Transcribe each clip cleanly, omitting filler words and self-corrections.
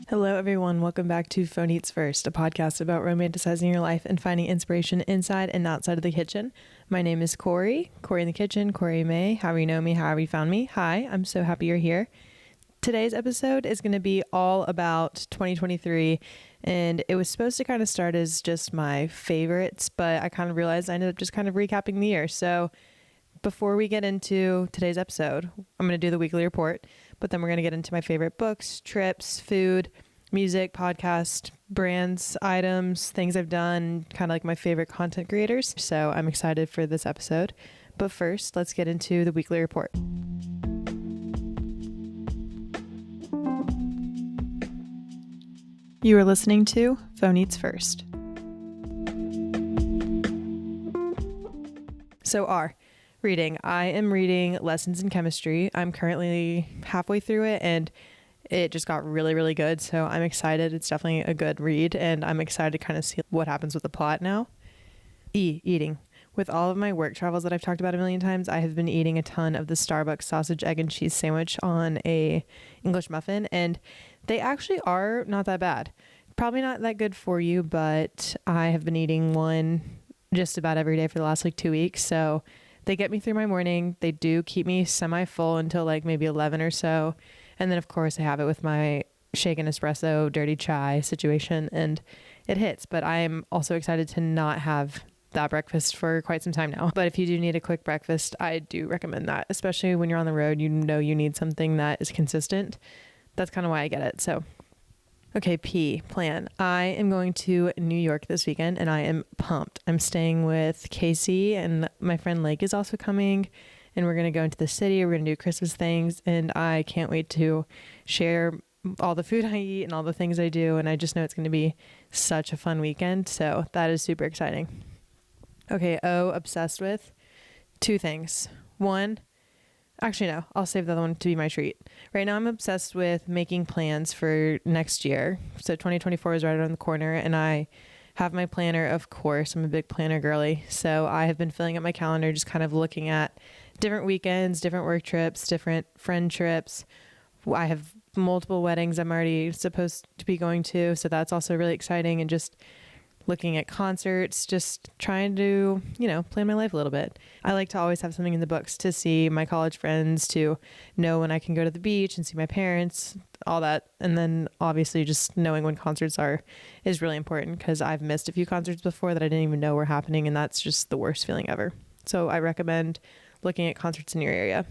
Hello, everyone. Welcome back to Phone Eats First, a podcast about romanticizing your life and finding inspiration inside and outside of the kitchen. My name is Corey in the kitchen, Corey May, however you know me, however you found me. Hi, I'm so happy you're here. Today's episode is going to be all about 2023, and it was supposed to kind of start as just my favorites, but I kind of realized I ended up just kind of recapping the year. So before we get into today's episode, I'm going to do the weekly report, but then we're going to get into my favorite books, trips, food, music, podcast, brands, items, things I've done, kind of like my favorite content creators. So I'm excited for this episode. But first, let's get into the weekly report. You are listening to Phone Eats First. So reading. I am reading Lessons in Chemistry. I'm currently halfway through it and it just got really, really good. So I'm excited. It's definitely a good read and I'm excited to kind of see what happens with the plot now. Eating. With all of my work travels that I've talked about a million times, I have been eating a ton of the Starbucks sausage, egg, and cheese sandwich on a English muffin, and they actually are not that bad. Probably not that good for you, but I have been eating one just about every day for the last 2 weeks. So they get me through my morning. They do keep me semi-full until maybe 11 or so. And then of course I have it with my shaken espresso, dirty chai situation, and it hits. But I'm also excited to not have that breakfast for quite some time now. But if you do need a quick breakfast, I do recommend that, especially when you're on the road. You know you need something that is consistent. That's kind of why I get it. So okay, plan. I am going to New York this weekend and I am pumped. I'm staying with Casey and my friend Lake is also coming, and we're going to go into the city. We're going to do Christmas things and I can't wait to share all the food I eat and all the things I do. And I just know it's going to be such a fun weekend. So that is super exciting. Okay, obsessed with 2 things. One, actually, no, I'll save the other one to be my treat. Right now, I'm obsessed with making plans for next year. So 2024 is right around the corner, and I have my planner, of course. I'm a big planner girly. So I have been filling up my calendar, just kind of looking at different weekends, different work trips, different friend trips. I have multiple weddings I'm already supposed to be going to. So that's also really exciting, and just looking at concerts, just trying to, plan my life a little bit. I like to always have something in the books to see my college friends, to know when I can go to the beach and see my parents, all that. And then obviously just knowing when concerts are is really important, because I've missed a few concerts before that I didn't even know were happening, and that's just the worst feeling ever. So I recommend looking at concerts in your area.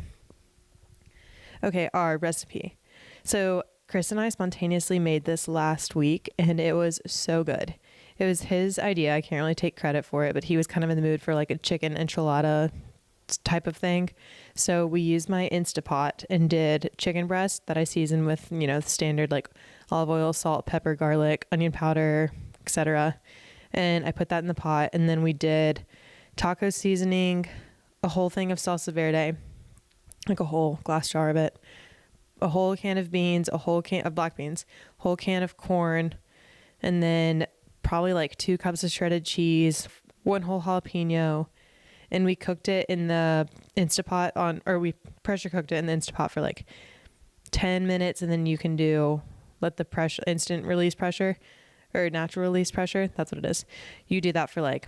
Okay, our recipe. So Chris and I spontaneously made this last week and it was so good. It was his idea. I can't really take credit for it, but he was kind of in the mood for a chicken enchilada type of thing. So we used my Instapot and did chicken breast that I seasoned with, the standard olive oil, salt, pepper, garlic, onion powder, etc. And I put that in the pot. And then we did taco seasoning, a whole thing of salsa verde, a whole glass jar of it, a whole can of beans, a whole can of black beans, whole can of corn, and then probably 2 cups of shredded cheese, 1 whole jalapeno, and we cooked it in the Instapot we pressure cooked it in the Instapot for 10 minutes, and then you can let the pressure, instant release pressure or natural release pressure, that's what it is. You do that for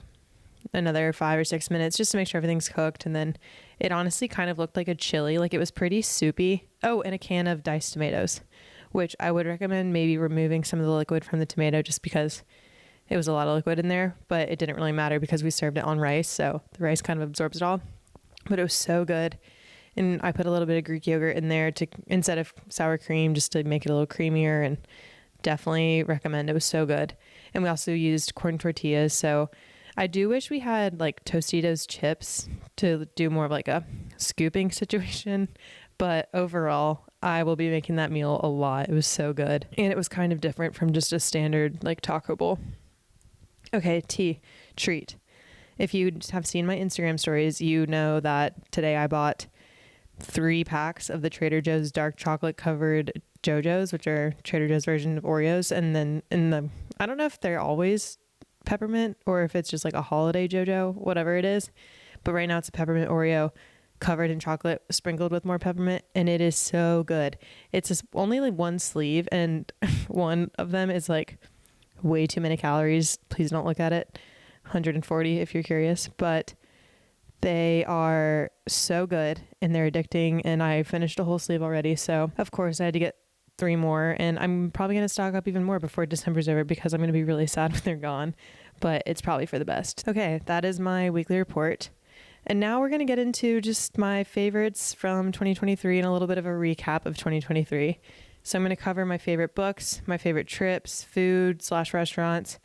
another 5 or 6 minutes just to make sure everything's cooked, and then it honestly kind of looked like a chili. It was pretty soupy. Oh, and a can of diced tomatoes, which I would recommend maybe removing some of the liquid from the tomato just because it was a lot of liquid in there, but it didn't really matter because we served it on rice, so the rice kind of absorbs it all. But it was so good. And I put a little bit of Greek yogurt in there instead of sour cream, just to make it a little creamier, and definitely recommend. It was so good. And we also used corn tortillas. So I do wish we had Tostitos chips to do more of a scooping situation. But overall, I will be making that meal a lot. It was so good. And it was kind of different from just a standard taco bowl. Okay, treat. If you have seen my Instagram stories, you know that today I bought 3 packs of the Trader Joe's dark chocolate covered JoJo's, which are Trader Joe's version of Oreos. And then I don't know if they're always peppermint or if it's just a holiday JoJo, whatever it is. But right now it's a peppermint Oreo, covered in chocolate sprinkled with more peppermint, and it is so good. It's just only like one sleeve, and one of them is like way too many calories. Please don't look at it. 140 if you're curious, but they are so good and they're addicting, and I finished a whole sleeve already, so of course I had to get 3 more, and I'm probably going to stock up even more before December's over because I'm going to be really sad when they're gone, but it's probably for the best. Okay, that is my weekly report. And now we're going to get into just my favorites from 2023 and a little bit of a recap of 2023. So I'm going to cover my favorite books, my favorite trips, food/restaurants,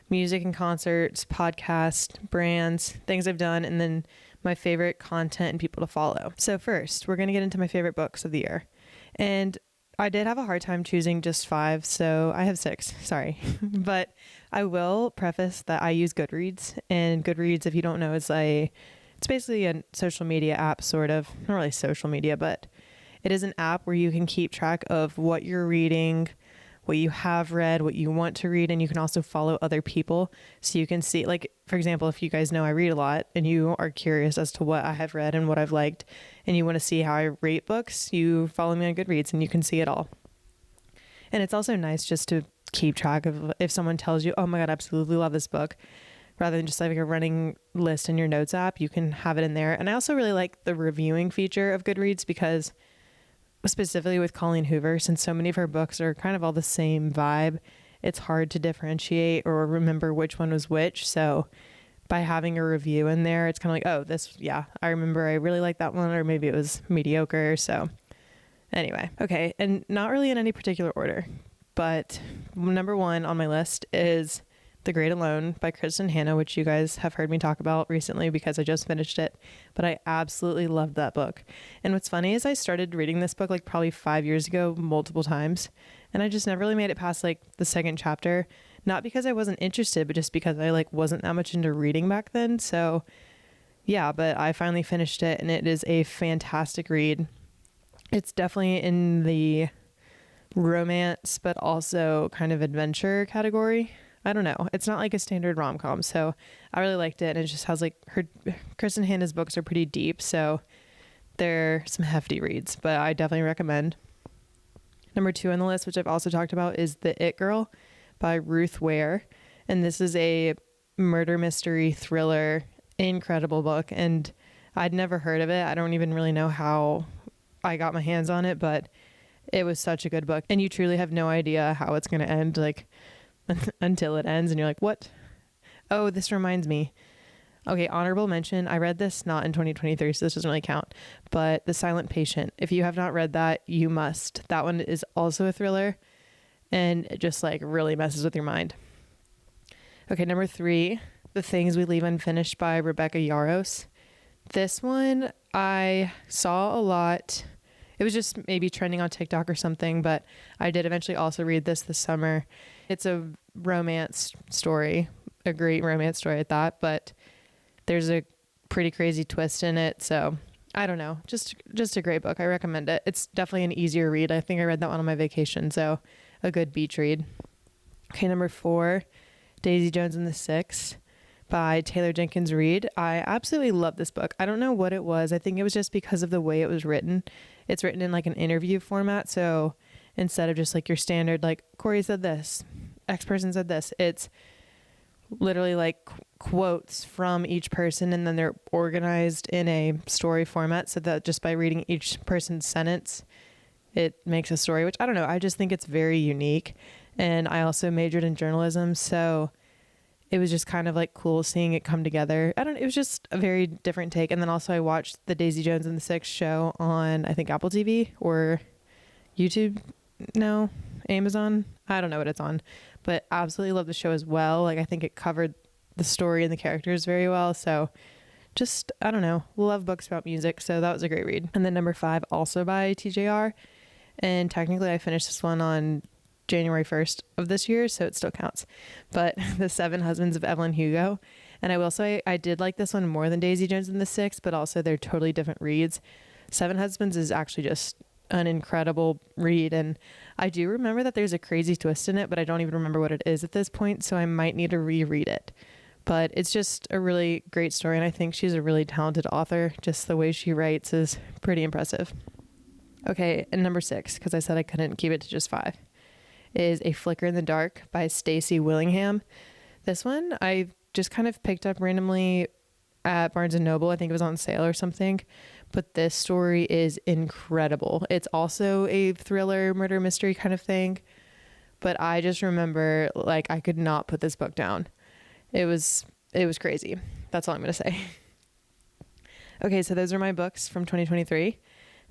music and concerts, podcasts, brands, things I've done, and then my favorite content and people to follow. So first, we're going to get into my favorite books of the year. And I did have a hard time choosing just 5, so I have 6, sorry. But I will preface that I use Goodreads, and Goodreads, if you don't know, it's basically a social media app, sort of. Not really social media, but it is an app where you can keep track of what you're reading, what you have read, what you want to read, and you can also follow other people. So you can see, like, for example, if you guys know I read a lot and you are curious as to what I have read and what I've liked, and you want to see how I rate books, you follow me on Goodreads and you can see it all. And it's also nice just to keep track of if someone tells you, oh my God, I absolutely love this book, rather than just like a running list in your notes app, you can have it in there. And I also really like the reviewing feature of Goodreads because specifically with Colleen Hoover, since so many of her books are kind of all the same vibe, it's hard to differentiate or remember which one was which. So by having a review in there, it's kind of like, oh, this, yeah, I remember I really like that one, or maybe it was mediocre. So anyway, okay. And not really in any particular order, but number 1 on my list is The Great Alone by Kristen Hanna, which you guys have heard me talk about recently because I just finished it, but I absolutely loved that book. And what's funny is I started reading this book like probably 5 years ago, multiple times, and I just never really made it past like the 2nd chapter, not because I wasn't interested, but just because I like wasn't that much into reading back then. So yeah, but I finally finished it, and it is a fantastic read. It's definitely in the romance, but also kind of adventure category. I don't know. It's not like a standard rom-com, so I really liked it. And it just has like Kristen Hanna's books are pretty deep, so they're some hefty reads, but I definitely recommend. Number 2 on the list, which I've also talked about, is The It Girl by Ruth Ware. And this is a murder mystery thriller, incredible book. And I'd never heard of it. I don't even really know how I got my hands on it, but it was such a good book. And you truly have no idea how it's going to end. Like, until it ends and you're like, what? Oh, this reminds me. Okay, honorable mention. I read this not in 2023, so this doesn't really count, but The Silent Patient. If you have not read that, you must. That one is also a thriller, and it just like really messes with your mind. Okay, number 3, The Things We Leave Unfinished by Rebecca Yarros. This one I saw a lot. It was just maybe trending on TikTok or something, but I did eventually also read this summer. It's a romance story, a great romance story at that, but there's a pretty crazy twist in it. So I don't know, just a great book. I recommend it. It's definitely an easier read. I think I read that one on my vacation, so a good beach read. Okay, number 4, Daisy Jones and the Six by Taylor Jenkins Reid. I absolutely love this book. I don't know what it was. I think it was just because of the way it was written. It's written in like an interview format, so instead of just like your standard, like Corey said this, X person said this, it's literally like quotes from each person, and then they're organized in a story format so that just by reading each person's sentence, it makes a story, which I don't know. I just think it's very unique. And I also majored in journalism, so it was just kind of like cool seeing it come together. It was just a very different take. And then also I watched the Daisy Jones and the Six show on, I think, Apple TV or YouTube. No, Amazon. I don't know what it's on, but absolutely love the show as well. Like, I think it covered the story and the characters very well. So just, I don't know, love books about music. So that was a great read. And then number 5, also by TJR. And technically I finished this one on January 1st of this year, so it still counts, but The 7 Husbands of Evelyn Hugo. And I will say I did like this one more than Daisy Jones and the Six, but also they're totally different reads. 7 Husbands is actually just an incredible read, and I do remember that there's a crazy twist in it, but I don't even remember what it is at this point, so I might need to reread it. But it's just a really great story, and I think she's a really talented author. Just the way she writes is pretty impressive. Okay, and number 6, because I said I couldn't keep it to just 5, is A Flicker in the Dark by Stacey Willingham. This one I just kind of picked up randomly at Barnes & Noble. I think it was on sale or something. But this story is incredible. It's also a thriller, murder mystery kind of thing. But I just remember, like, I could not put this book down. It was crazy. That's all I'm going to say. Okay, so those are my books from 2023.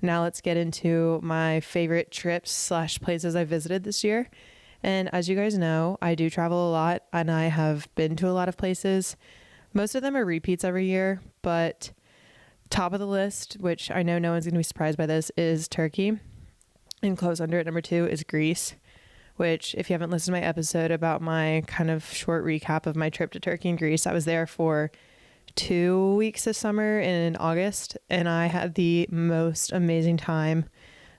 Now let's get into my favorite trips / places I visited this year. And as you guys know, I do travel a lot, and I have been to a lot of places. Most of them are repeats every year, but top of the list, which I know no one's going to be surprised by this, is Turkey. And close under at number 2 is Greece, which if you haven't listened to my episode about my kind of short recap of my trip to Turkey and Greece, I was there for 2 weeks this summer in August, and I had the most amazing time.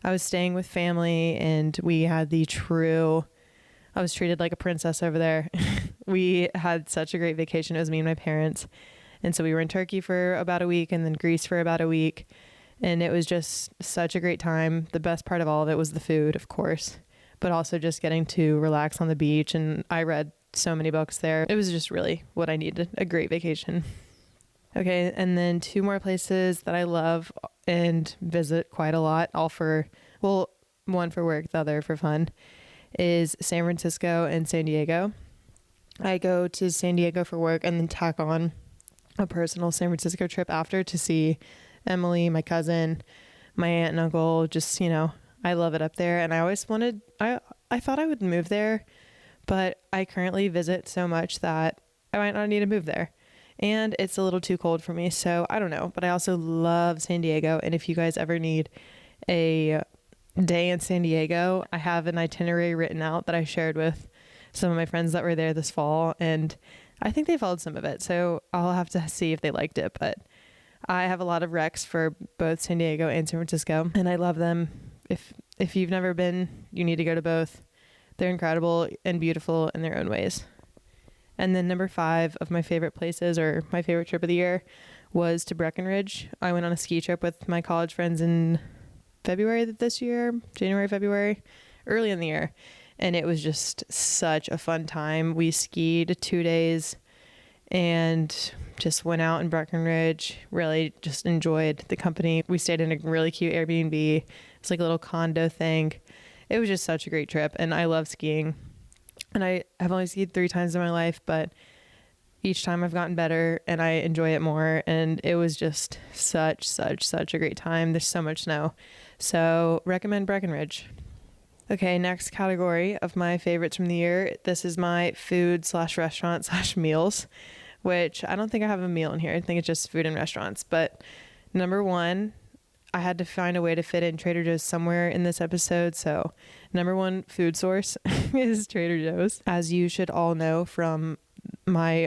I was staying with family, and we had I was treated like a princess over there. We had such a great vacation. It was me and my parents. And so we were in Turkey for about a week and then Greece for about a week. And it was just such a great time. The best part of all of it was the food, of course, but also just getting to relax on the beach. And I read so many books there. It was just really what I needed, a great vacation. Okay, and then 2 more places that I love and visit quite a lot, one for work, the other for fun, is San Francisco and San Diego. I go to San Diego for work and then tack on a personal San Francisco trip after to see Emily, my cousin, my aunt and uncle. Just, I love it up there. And I always I thought I would move there, but I currently visit so much that I might not need to move there. And it's a little too cold for me, so I don't know. But I also love San Diego. And if you guys ever need a day in San Diego, I have an itinerary written out that I shared with some of my friends that were there this fall, and I think they followed some of it, so I'll have to see if they liked it. But I have a lot of recs for both San Diego and San Francisco, and I love them. If you've never been, you need to go to both. They're incredible and beautiful in their own ways. And then number 5 of my favorite places, or my favorite trip of the year, was to Breckenridge. I went on a ski trip with my college friends in February this year, January, February, early in the year. And it was just such a fun time. We skied 2 days and just went out in Breckenridge, really just enjoyed the company. We stayed in a really cute Airbnb. It's like a little condo thing. It was just such a great trip, and I love skiing. And I have only skied 3 times in my life, but each time I've gotten better and I enjoy it more. And it was just such a great time. There's so much snow. So recommend Breckenridge. Okay, next category of my favorites from the year. This is my food / restaurant / meals, which I don't think I have a meal in here. I think it's just food and restaurants. But number 1, I had to find a way to fit in Trader Joe's somewhere in this episode. So number 1 food source is Trader Joe's. As you should all know from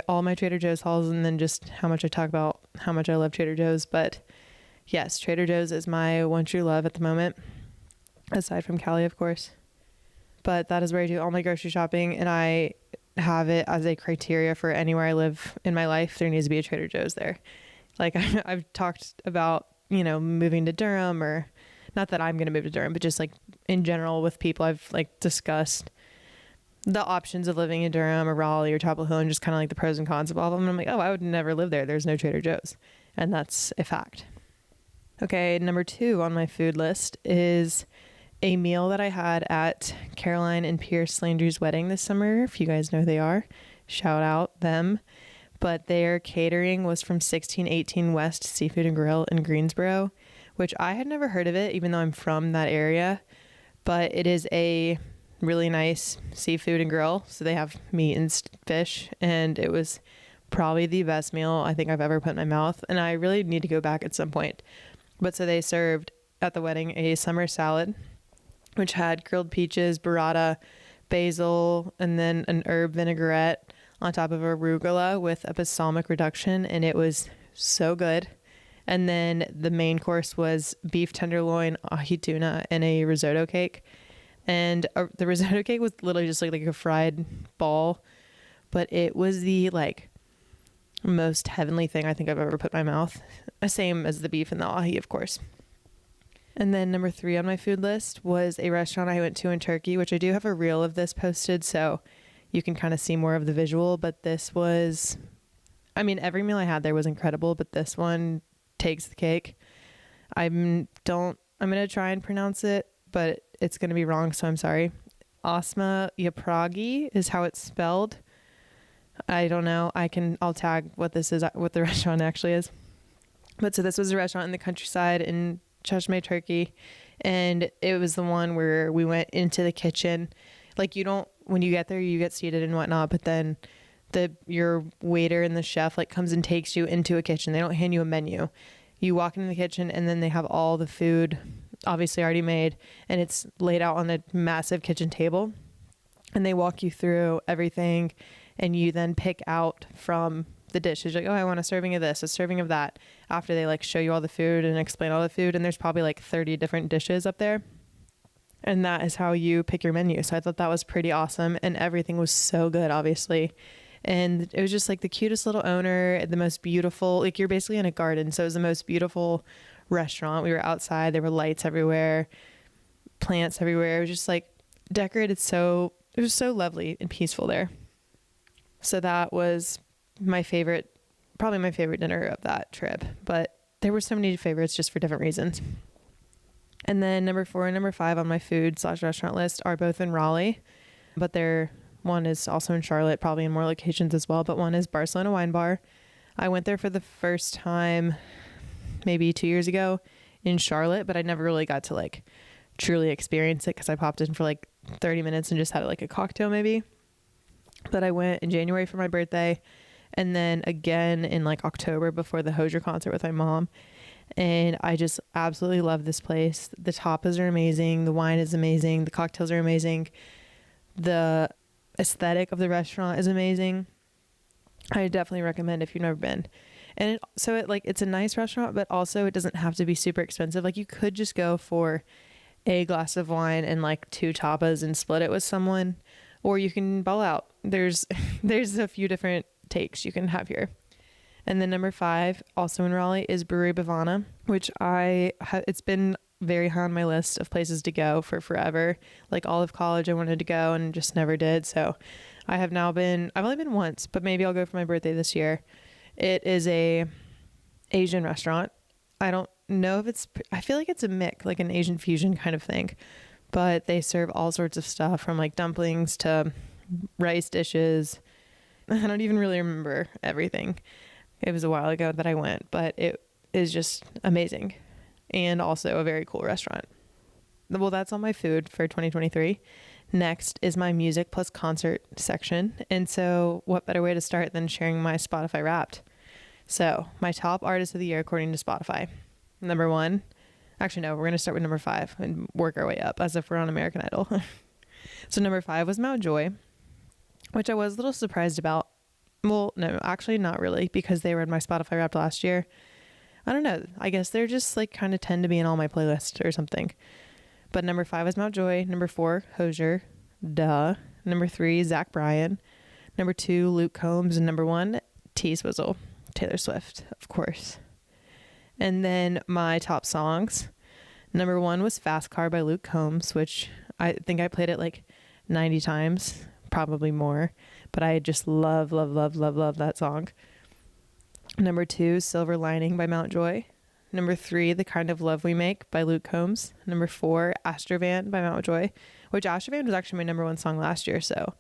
all my Trader Joe's hauls, and then just how much I talk about how much I love Trader Joe's. But yes, Trader Joe's is my one true love at the moment, aside from Cali, of course. But that is where I do all my grocery shopping, and I have it as a criteria for anywhere I live in my life. There needs to be a Trader Joe's there. Like I've talked about, moving to Durham, or not that I'm going to move to Durham, but just like in general with people I've like discussed the options of living in Durham or Raleigh or Chapel Hill, and just kind of like the pros and cons of all of them. And I'm like, oh, I would never live there. There's no Trader Joe's. And that's a fact. Okay, number 2 on my food list is a meal that I had at Caroline and Pierce Landry's wedding this summer. If you guys know who they are, shout out them. But their catering was from 1618 West Seafood and Grill in Greensboro, which I had never heard of it, even though I'm from that area. But it is a really nice seafood and grill. So they have meat and fish, and it was probably the best meal I think I've ever put in my mouth. And I really need to go back at some point. But so they served at the wedding a summer salad, which had grilled peaches, burrata, basil, and then an herb vinaigrette on top of arugula with a balsamic reduction, and it was so good. And then the main course was beef tenderloin, ahi tuna, and a risotto cake. And the risotto cake was literally just like a fried ball, but it was the most heavenly thing I think I've ever put in my mouth. Same as the beef and the ahi, of course. And then number 3 on my food list was a restaurant I went to in Turkey, which I do have a reel of this posted, so you can kind of see more of the visual. But this was, I mean, every meal I had there was incredible, but this one takes the cake. I'm going to try and pronounce it, but it's going to be wrong, so I'm sorry. Osma Yapragi is how it's spelled. I don't know. I'll tag what this is, what the restaurant actually is. But so this was a restaurant in the countryside in Cheshme, Turkey, and it was the one where we went into the kitchen. Like, when you get there, you get seated and whatnot, but then your waiter and the chef like comes and takes you into a kitchen. They don't hand you a menu. You walk into the kitchen and then they have all the food obviously already made, and it's laid out on a massive kitchen table, and they walk you through everything, and you then pick out from the dishes, like, oh, I want a serving of this, a serving of that, after they like show you all the food and explain all the food. And there's probably like 30 different dishes up there, and that is how you pick your menu. So I thought that was pretty awesome, and everything was so good, obviously. And it was just like the cutest little owner, the most beautiful, like you're basically in a garden. So it was the most beautiful restaurant. We were outside, there were lights everywhere, plants everywhere. It was just like decorated, so it was so lovely and peaceful there. So that was probably my favorite dinner of that trip, but there were so many favorites just for different reasons. And then number 4 and number 5 on my food/restaurant list are both in Raleigh, but one is also in Charlotte, probably in more locations as well, but one is Barcelona Wine Bar. I went there for the first time maybe 2 years ago in Charlotte, but I never really got to like truly experience it because I popped in for like 30 minutes and just had like a cocktail maybe. But I went in January for my birthday, and then again in like October before the Hozier concert with my mom. And I just absolutely love this place. The tapas are amazing. The wine is amazing. The cocktails are amazing. The aesthetic of the restaurant is amazing. I definitely recommend if you've never been. And it's a nice restaurant, but also it doesn't have to be super expensive. Like, you could just go for a glass of wine and like 2 tapas and split it with someone, or you can ball out. There's a few different takes you can have here. And then number 5, also in Raleigh, is Brewery Bavana, which it's been very high on my list of places to go for forever. Like all of college I wanted to go and just never did. So I've only been once, but maybe I'll go for my birthday this year. It is a Asian restaurant. I don't know if I feel like it's a mix, like an Asian fusion kind of thing, but they serve all sorts of stuff from like dumplings to rice dishes. I don't even really remember everything. It was a while ago that I went, but it is just amazing, and also a very cool restaurant. Well, that's all my food for 2023. Next is my music plus concert section. And so what better way to start than sharing my Spotify Wrapped? So my top artist of the year, according to Spotify. Number 1, actually, no, we're going to start with number 5 and work our way up as if we're on American Idol. So number 5 was Mountjoy, which I was a little surprised about. Well, no, actually not really, because they were in my Spotify Wrapped last year. I don't know. I guess they're just like kind of tend to be in all my playlists or something. But number 5 is Mountjoy. Number 4, Hozier. Duh. Number 3, Zach Bryan. Number 2, Luke Combs. And number 1, T-Swizzle. Taylor Swift, of course. And then my top songs. Number 1 was Fast Car by Luke Combs, which I think I played it like 90 times, probably more. But I just love that song. Number 2, Silver Lining by Mountjoy. Number 3, The Kind of Love We Make by Luke Combs. Number 4, Astrovan by Mountjoy, which Astrovan was actually my number 1 song last year, so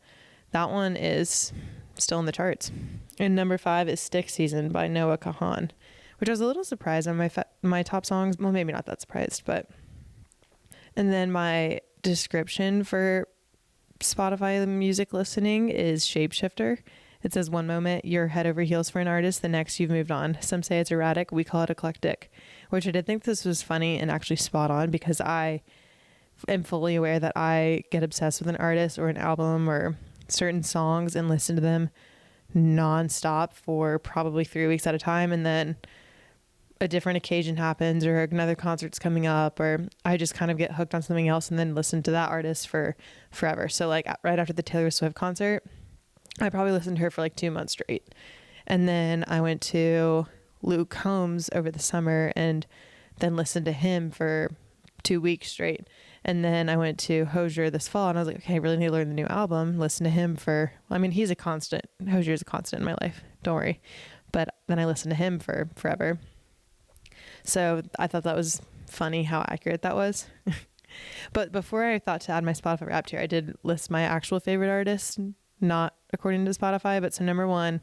that one is still in the charts. And number 5 is Stick Season by Noah Kahan, which I was a little surprised on my top songs. Well, maybe not that surprised, but. And then my description for Spotify music listening is shapeshifter. It says, one moment you're head over heels for an artist, the next you've moved on. Some say it's erratic, we call it eclectic, which I did think this was funny and actually spot on, because I am fully aware that I get obsessed with an artist or an album or certain songs and listen to them nonstop for probably 3 weeks at a time, and then a different occasion happens or another concert's coming up, or I just kind of get hooked on something else and then listen to that artist for forever. So like right after the Taylor Swift concert, I probably listened to her for like 2 months straight. And then I went to Luke Combs over the summer and then listened to him for 2 weeks straight. And then I went to Hozier this fall and I was like, okay, I really need to learn the new album. Listen to him he's a constant. Hozier is a constant in my life. Don't worry. But then I listened to him for forever. So I thought that was funny how accurate that was. But before I thought to add my Spotify Wrapped here, I did list my actual favorite artists, not according to Spotify. But so number one,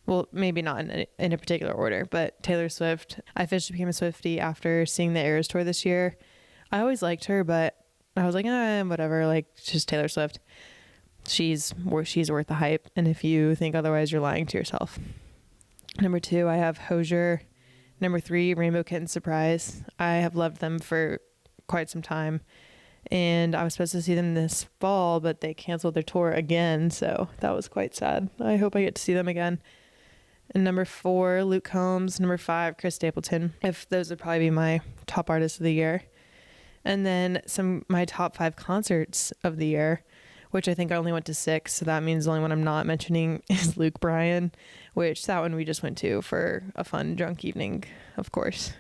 well, maybe not in a particular order, but Taylor Swift. I officially became a Swiftie after seeing the Eras tour this year. I always liked her, but I was like, whatever, like, it's just Taylor Swift. She's worth the hype. And if you think otherwise, you're lying to yourself. Number two, I have Hozier. Number three, Rainbow Kitten Surprise. I have loved them for quite some time. And I was supposed to see them this fall, but they canceled their tour again. So that was quite sad. I hope I get to see them again. And number four, Luke Combs. Number five, Chris Stapleton. Those would probably be my top artists of the year. And then my top 5 concerts of the year, which I think I only went to 6. So that means the only one I'm not mentioning is Luke Bryan, which that one we just went to for a fun drunk evening, of course.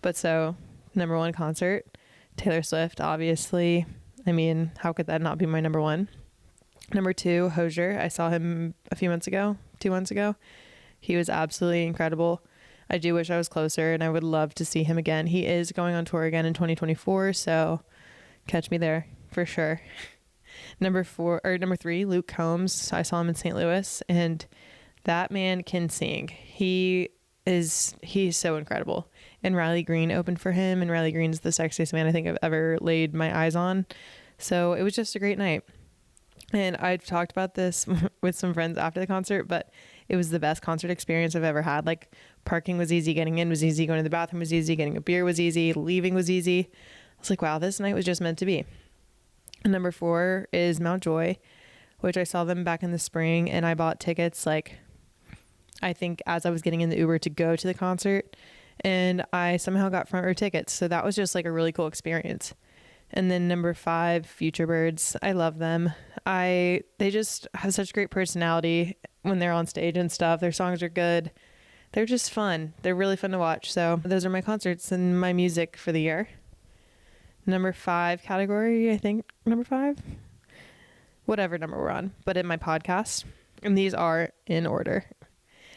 But so number one concert, Taylor Swift, obviously. I mean, how could that not be my number one? Number two, Hozier. I saw him 2 months ago. He was absolutely incredible. I do wish I was closer and I would love to see him again. He is going on tour again in 2024, so catch me there for sure. Number three, Luke Combs. I saw him in St. Louis and that man can sing. He's so incredible. And Riley Green opened for him, and Riley Green's the sexiest man I think I've ever laid my eyes on. So it was just a great night. And I've talked about this with some friends after the concert, but it was the best concert experience I've ever had. Like, parking was easy, getting in was easy, going to the bathroom was easy, getting a beer was easy, leaving was easy. I was like, wow, this night was just meant to be. And number four is Mount Joy, which I saw them back in the spring, and I bought tickets, like, I think as I was getting in the Uber to go to the concert, and I somehow got front row tickets. So that was just like a really cool experience. And then number five, Future Birds. I love them. They just have such great personality when they're on stage and stuff. Their songs are good. They're just fun. They're really fun to watch. So those are my concerts and my music for the year. Number 5 category, I think. Number 5? Whatever number we're on. But in my podcast. And these are in order.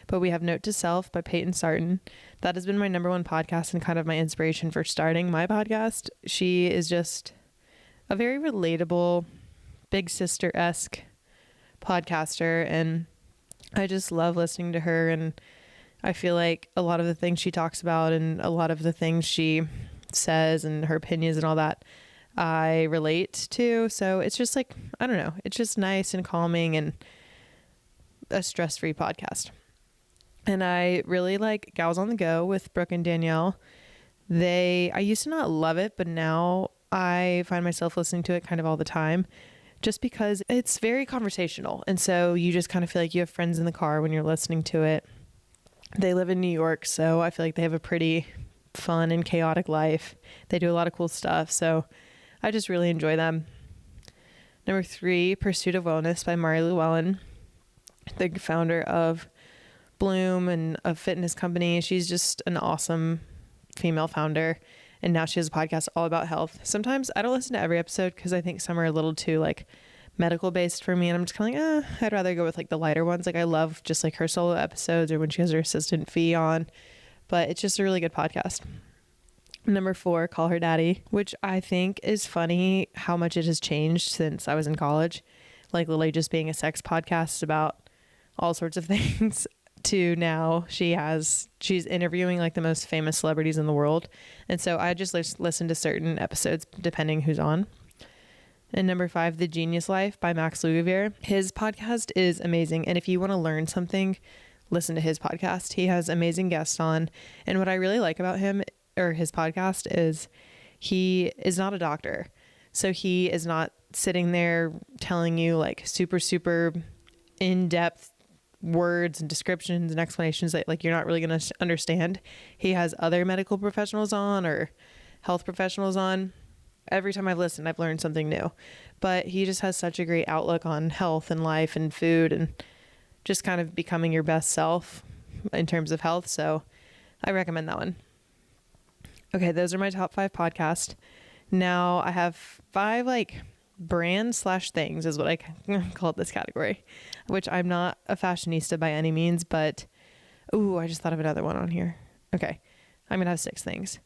But we have Note to Self by Peyton Sarton. That has been my number 1 podcast and kind of my inspiration for starting my podcast. She is just a very relatable, big sister-esque podcaster. And I just love listening to her. And I feel like a lot of the things she talks about and a lot of the things she says and her opinions and all that, I relate to. So it's just like, I don't know. It's just nice and calming and a stress-free podcast. And I really like Gals on the Go with Brooke and Danielle. I used to not love it, but now I find myself listening to it kind of all the time just because it's very conversational. And so you just kind of feel like you have friends in the car when you're listening to it. They live in New York, so I feel like they have a pretty fun and chaotic life. They do a lot of cool stuff, so I just really enjoy them. Number 3, Pursuit of Wellness by Mari Llewellyn, the founder of Bloom and a fitness company. She's just an awesome female founder, and now she has a podcast all about health. Sometimes I don't listen to every episode because I think some are a little too like medical based for me, and I'm just kind of like, I'd rather go with like the lighter ones. Like I love just like her solo episodes or when she has her assistant Fee on, but it's just a really good podcast. Number 4, Call Her Daddy, which I think is funny how much it has changed since I was in college. Like literally just being a sex podcast about all sorts of things to now she's interviewing like the most famous celebrities in the world. And so I just listen to certain episodes depending who's on. And number 5, The Genius Life by Max Lugavere. His podcast is amazing. And if you want to learn something, listen to his podcast. He has amazing guests on. And what I really like about him or his podcast is he is not a doctor. So he is not sitting there telling you like super, super in-depth words and descriptions and explanations that like you're not really going to understand. He has other medical professionals on or health professionals on. Every time I've listened, I've learned something new. But he just has such a great outlook on health and life and food, and just kind of becoming your best self in terms of health. So I recommend that one. Okay, those are my top 5 podcasts. Now I have 5 like brands slash things is what I call this category, which I'm not a fashionista by any means, but I just thought of another one on here. Okay, I'm gonna have 6 things,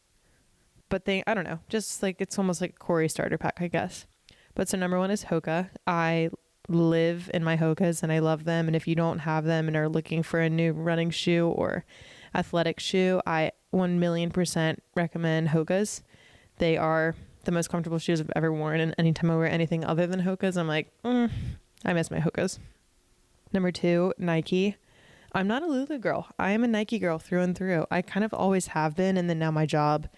but I don't know, just like it's almost like a Corey starter pack, I guess. But so number 1 is Hoka. I live in my Hokas and I love them. And if you don't have them and are looking for a new running shoe or athletic shoe, I 1,000,000% recommend Hokas. They are the most comfortable shoes I've ever worn. And anytime I wear anything other than Hokas, I'm like, I miss my Hokas. Number 2, Nike. I'm not a Lulu girl. I am a Nike girl through and through. I kind of always have been. And then now my job,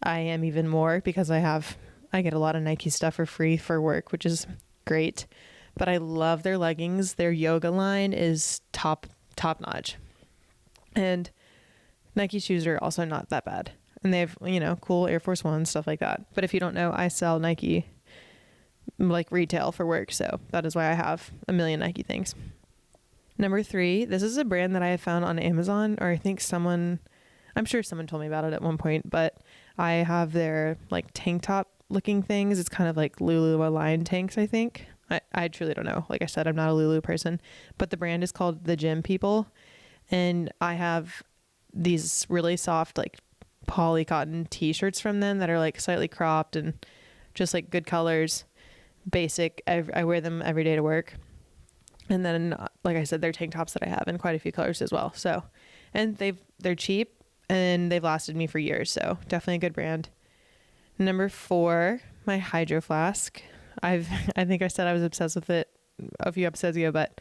I am even more because I get a lot of Nike stuff for free for work, which is great. But I love their leggings. Their yoga line is top notch. And Nike shoes are also not that bad. And they have, cool Air Force One, stuff like that. But if you don't know, I sell Nike like retail for work. So that is why I have a million Nike things. Number 3, this is a brand that I have found on Amazon, or I think I'm sure someone told me about it at one point, but I have their like tank top looking things. It's kind of like Lulu aligned tanks, I think. I truly don't know. Like I said, I'm not a Lulu person, but the brand is called The Gym People. And I have these really soft, like poly cotton t-shirts from them that are like slightly cropped and just like good colors, basic. I wear them every day to work. And then, like I said, they're tank tops that I have in quite a few colors as well. So, and they're cheap and they've lasted me for years. So definitely a good brand. Number 4, my Hydro Flask. I think I said I was obsessed with it a few episodes ago, but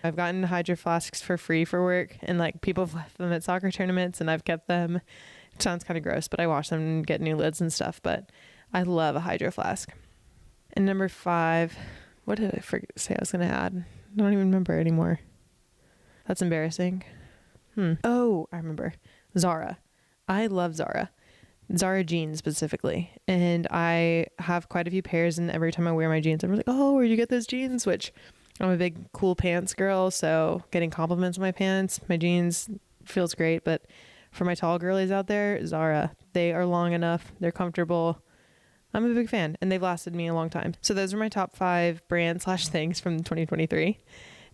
I've gotten Hydro Flasks for free for work, and like people have left them at soccer tournaments and I've kept them. It sounds kind of gross, but I wash them and get new lids and stuff, but I love a Hydro Flask. And number 5, what did I say I was going to add? I don't even remember anymore. That's embarrassing. Oh, I remember. Zara. I love Zara. Zara jeans specifically. And I have quite a few pairs, and every time I wear my jeans, I'm like, oh, where'd you get those jeans? Which I'm a big cool pants girl, so getting compliments on my pants, my jeans feels great. But for my tall girlies out there, Zara, they are long enough. They're comfortable. I'm a big fan, and they've lasted me a long time. So those are my top 5 brand / things from 2023.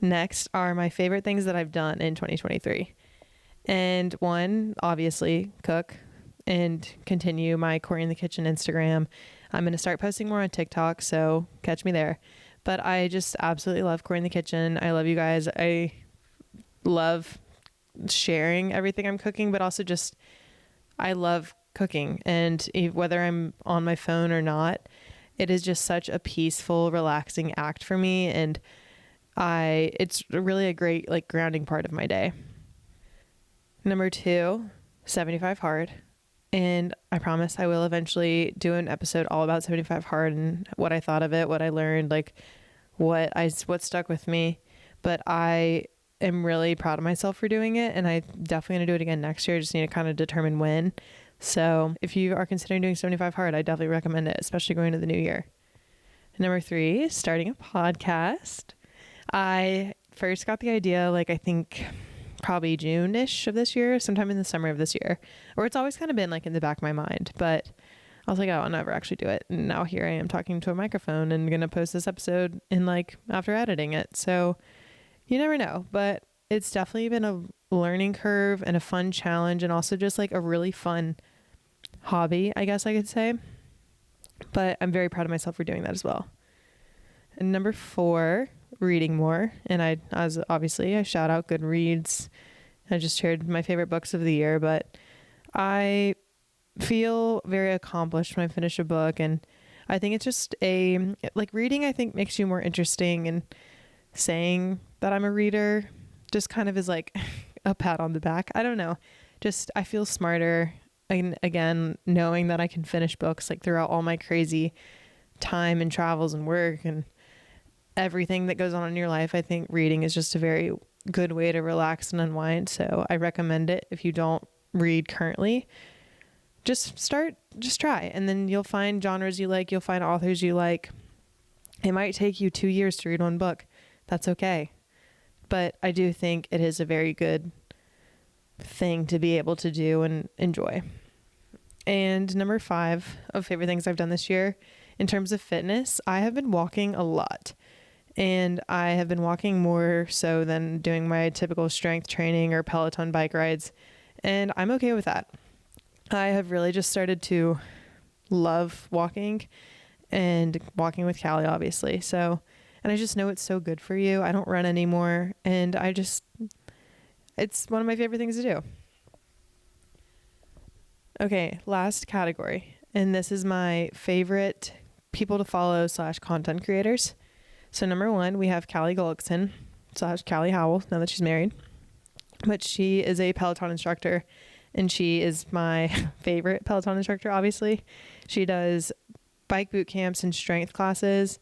Next are my favorite things that I've done in 2023. And 1, obviously, cook and continue my Corey in the Kitchen Instagram. I'm going to start posting more on TikTok, so catch me there. But I just absolutely love Corey in the Kitchen. I love you guys. I love sharing everything I'm cooking, but also just I love cooking. And whether I'm on my phone or not, it is just such a peaceful, relaxing act for me. And it's really a great like grounding part of my day. Number 2, 75 Hard. And I promise I will eventually do an episode all about 75 Hard and what I thought of it, what I learned, like what stuck with me. But I am really proud of myself for doing it, and I definitely going to do it again next year. I just need to kind of determine when. So if you are considering doing 75 Hard, I definitely recommend it, especially going to the new year. Number 3, starting a podcast. I first got the idea, like I think probably June-ish of this year, sometime in the summer of this year, or it's always kind of been like in the back of my mind, but I was like, oh, I'll never actually do it. And now here I am talking to a microphone and going to post this episode in like after editing it. So you never know, but it's definitely been a learning curve and a fun challenge, and also just like a really fun hobby, I guess I could say. But I'm very proud of myself for doing that as well. And number 4, reading more. And I shout out Goodreads. I just shared my favorite books of the year, but I feel very accomplished when I finish a book. And I think it's just reading, I think, makes you more interesting, and saying that I'm a reader just kind of is like a pat on the back. I don't know. Just, I feel smarter. And again, knowing that I can finish books like throughout all my crazy time and travels and work and everything that goes on in your life, I think reading is just a very good way to relax and unwind. So I recommend it. If you don't read currently, just try, and then you'll find genres you like, you'll find authors you like. It might take you 2 years to read one book. That's okay. but I do think it is a very good thing to be able to do and enjoy. And number 5 of favorite things I've done this year in terms of fitness, I have been walking a lot. And I have been walking more so than doing my typical strength training or Peloton bike rides. And I'm okay with that. I have really just started to love walking and walking with Callie, obviously. So, and I just know it's so good for you. I don't run anymore. And it's one of my favorite things to do. Okay, last category. And this is my favorite people to follow / content creators. So number 1, we have Callie Gullickson / Callie Howell, now that she's married. But she is a Peloton instructor, and she is my favorite Peloton instructor, obviously. She does bike boot camps and strength classes,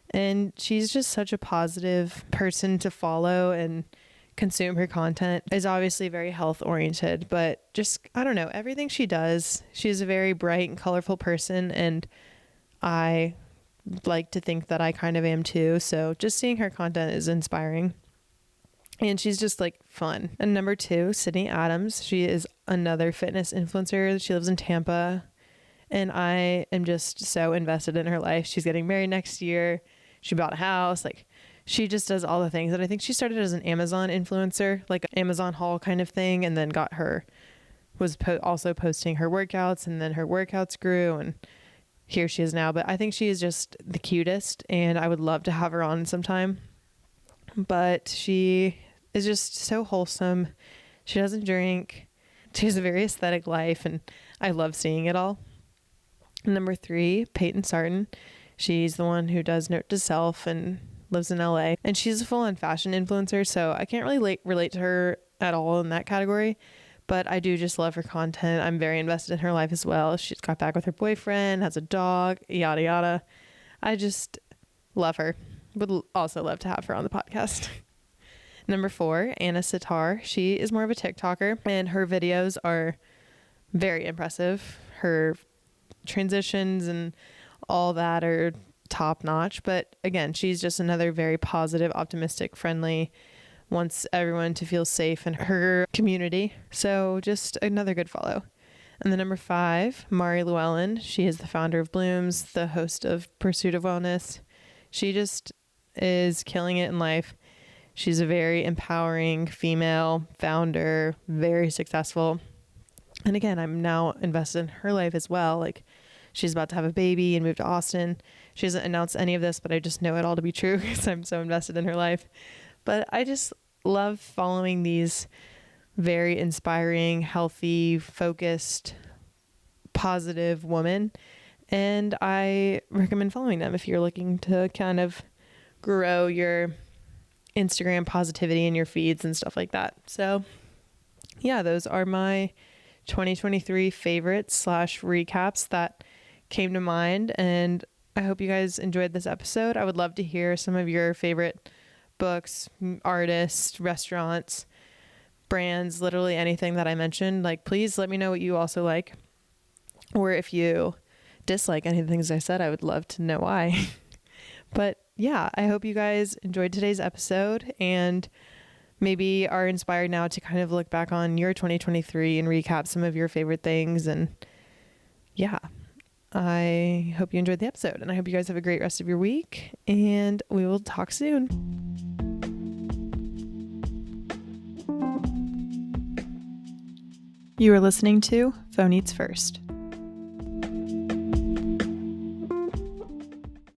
and she's just such a positive person to follow and consume. Her content is obviously very health oriented, but just, I don't know, everything she does, she's a very bright and colorful person, and I like to think that I kind of am too. So just seeing her content is inspiring, and she's just like fun. And number 2, Sydney Adams. She is another fitness influencer. She lives in Tampa, and I am just so invested in her life. She's getting married next year. She bought a house. Like, she just does all the things. And I think she started as an Amazon influencer, like an Amazon haul kind of thing, and then was also posting her workouts, and then her workouts grew, and here she is now. But I think she is just the cutest, and I would love to have her on sometime. But she is just so wholesome. She doesn't drink. She has a very aesthetic life, and I love seeing it all. Number 3, Peyton Sarton. She's the one who does Note to Self and lives in LA, and she's a full-on fashion influencer, so I can't really relate to her at all in that category. But I do just love her content. I'm very invested in her life as well. She's got back with her boyfriend, has a dog, yada, yada. I just love her. Would also love to have her on the podcast. Number 4, Anna Sitar. She is more of a TikToker, and her videos are very impressive. Her transitions and all that are top notch. But again, she's just another very positive, optimistic, friendly, wants everyone to feel safe in her community. So just another good follow. And then number 5, Mari Llewellyn. She is the founder of Blooms, the host of Pursuit of Wellness. She just is killing it in life. She's a very empowering female founder, very successful. And again, I'm now invested in her life as well. Like, she's about to have a baby and move to Austin. She hasn't announced any of this, but I just know it all to be true because I'm so invested in her life. But I just love following these very inspiring, healthy, focused, positive women. And I recommend following them if you're looking to kind of grow your Instagram positivity in your feeds and stuff like that. So yeah, those are my 2023 favorites / recaps that came to mind. And I hope you guys enjoyed this episode. I would love to hear some of your favorite books, artists, restaurants, brands, literally anything that I mentioned. Like, please let me know what you also like, or if you dislike any of the things I said, I would love to know why. But yeah, I hope you guys enjoyed today's episode and maybe are inspired now to kind of look back on your 2023 and recap some of your favorite things. And yeah, I hope you enjoyed the episode, and I hope you guys have a great rest of your week, and we will talk soon. You are listening to Phone Eats First.